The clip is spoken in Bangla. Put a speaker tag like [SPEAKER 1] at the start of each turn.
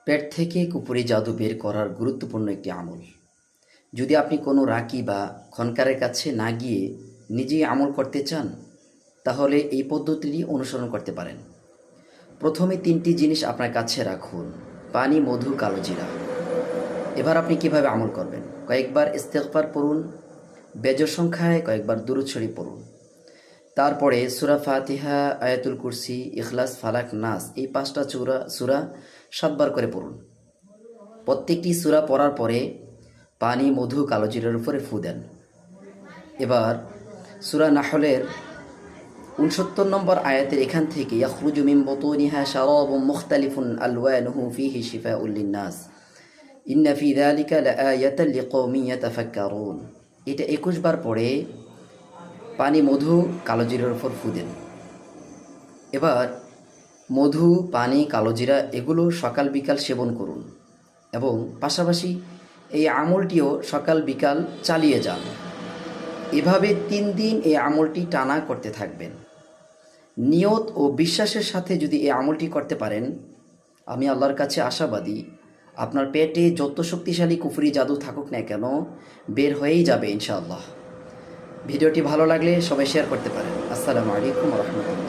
[SPEAKER 1] পেট থেকে কুফরি জাদু বের করার গুরুত্বপূর্ণ একটি আমল। যদি আপনি কোনো রাকি বা খনকারের কাছে না গিয়ে নিজেই আমল করতে চান, তাহলে এই পদ্ধতিটি অনুসরণ করতে পারেন। প্রথমে 3টি জিনিস আপনার কাছে রাখুন: পানি, মধু, কালোজিরা। এবার আপনি কিভাবে আমল করবেন? কয়েকবার ইস্তেগফার পড়ুন, বেজোড় সংখ্যায় কয়েকবার দুরূদ শরীফ পড়ুন। তারপরে সূরা ফাতিহা, আয়াতুল কুরসি, ইখলাস, ফালাক, নাস এই 5টা সূরা 7 বার করে পড়ুন। প্রত্যেকটি সূরা পড়ার পরে পানি, মধু, কালোজিরার উপরে ফু দেন। এবার সূরা নাহলের 69 নম্বর আয়াতের এখান থেকে ইয়াখরুজু মিন বুতুনিহা শারাবুম মুখতালিফুন আলওয়ানুহু ফীহি শিফাউল লিন্নাস ইন্না ফী যালিকা লাআয়াতান লিকওমিন ইয়াতাফাক্কারুন। এটা 21 বার পড়ে পানি, মধু, কালোজিরার উপর ফু দেন। এবার মধু, পানি, কালোজিরা এগুলো সকাল বিকাল সেবন করুন এবং পাশাপাশি এই আমলটিও সকাল বিকাল চালিয়ে যান। এভাবে 3 দিন এই আমলটি টানা করতে থাকবেন। নিয়ত ও বিশ্বাসের সাথে যদি এই আমলটি করতে পারেন, আমি আল্লাহর কাছে আশাবাদী আপনার পেটে যত শক্তিশালী কুফরি জাদু থাকুক না কেন বের হয়েই যাবে ইনশাআল্লাহ। ভিডিওটি ভালো লাগলে সবাই শেয়ার করতে পারেন। আসসালামু আলাইকুম ওয়া রাহমাতুল্লাহ।